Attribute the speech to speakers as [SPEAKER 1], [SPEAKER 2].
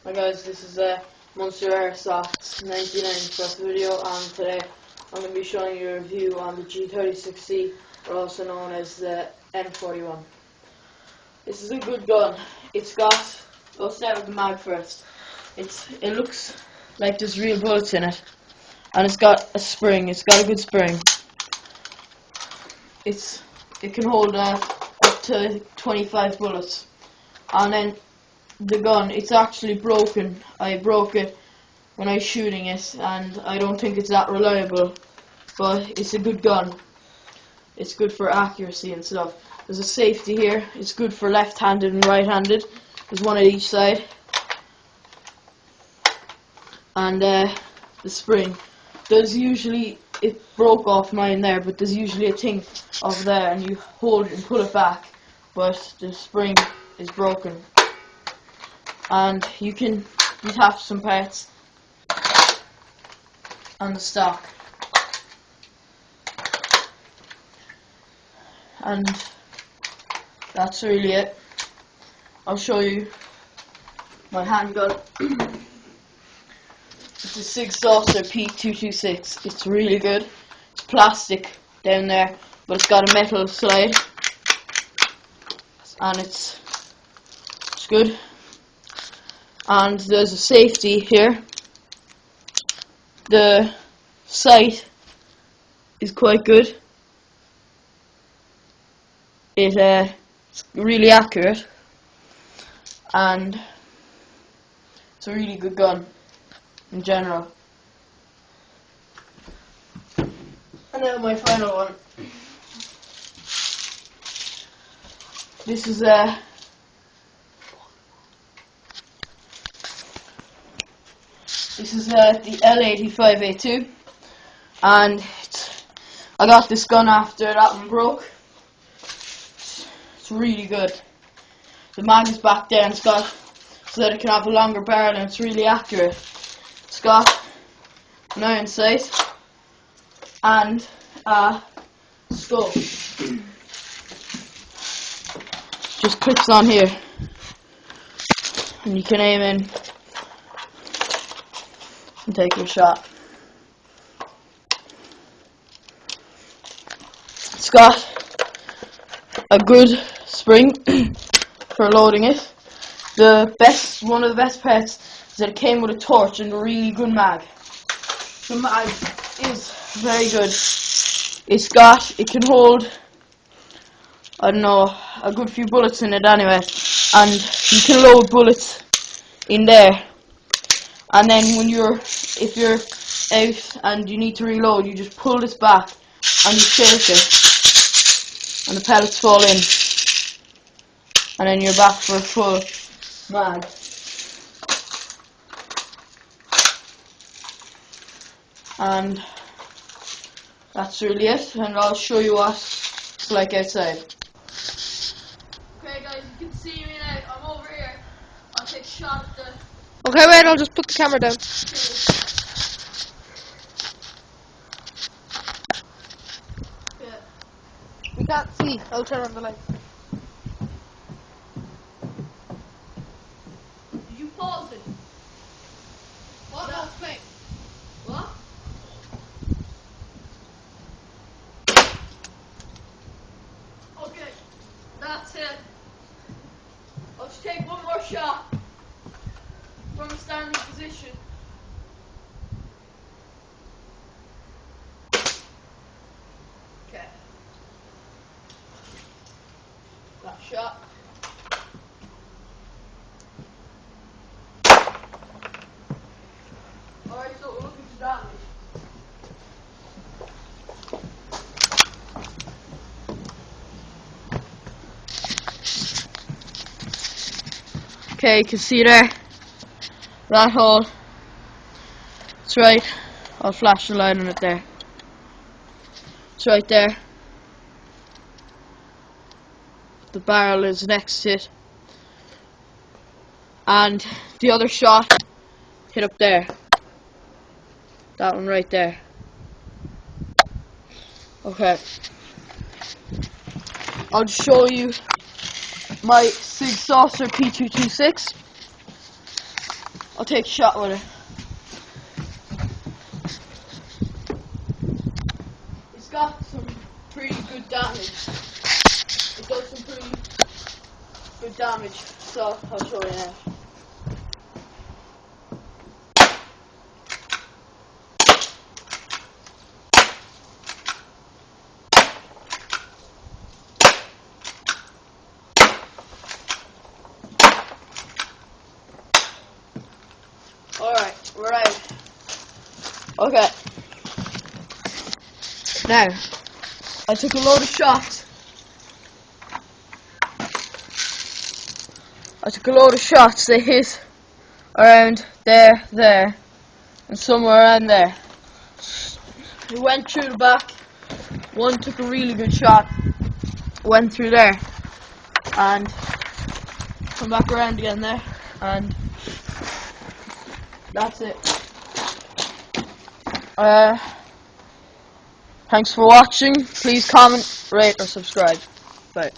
[SPEAKER 1] Hi guys, this is Monster Airsoft's 99 first video, and today I'm going to be showing you a review on the G36C, or also known as the M41. This is a good gun. It's got, we'll start with the mag first. It looks like there's real bullets in it, and it's got a spring. It's got a good spring. It can hold up to 25 bullets, and then the gun, it's actually broken. I broke it when I was shooting it, and I don't think it's that reliable, but it's a good gun. It's good for accuracy and stuff. There's a safety here. It's good for left-handed and right-handed. There's one at each side. And the spring, it broke off mine there, but there's usually a thing over there, and you hold it and pull it back, but the spring is broken. And you can detach some parts on the stock, and that's really it. I'll show you my handgun. It's a Sig Saucer P226. It's really good. It's plastic down there, but it's got a metal slide, and it's good. And there's a safety here. The sight is quite good. It's really accurate, and it's a really good gun in general. And now my final one. This is the L85A2, and I got this gun after that one broke. It's really good. The mag is back there, and it's got so that it can have a longer barrel, and it's really accurate. It's got an iron sight and a scope. Just clips on here, and you can aim in and take your shot. It's got a good spring for loading it. One of the best parts is that it came with a torch and a really good mag. The mag is very good. It can hold, I don't know, a good few bullets in it anyway, and you can load bullets in there. And then if you're out and you need to reload, you just pull this back and you shake it, and the pellets fall in, and then you're back for a full mag. And that's really it, and I'll show you what it's like outside. Okay guys, you can see me now. I'm over here. I'll take a shot at the...
[SPEAKER 2] Okay, wait, I'll just put the camera down.
[SPEAKER 1] Yeah.
[SPEAKER 2] We can't see. I'll turn on the light.
[SPEAKER 1] Did you pause it?
[SPEAKER 2] What? No, it's playing.
[SPEAKER 1] What? Okay, that's it. I'll just take one more shot from a standing position. Okay. That shot. Alright, so we're looking to damage. Okay, you can see there, that hole. It's right, I'll flash the light on it there. It's right there. The barrel is next to it. And the other shot hit up there. That one right there. Okay. I'll just show you my Sig Saucer P226. I'll take a shot with it. It's got some pretty good damage. It does some pretty good damage, so I'll show you now. Alright, we're out. Okay. Now, I took a load of shots. They hit around there, and somewhere around there. It went through the back. One took a really good shot, went through there, and come back around again there, and that's it. Thanks for watching. Please comment, rate, or subscribe. Bye.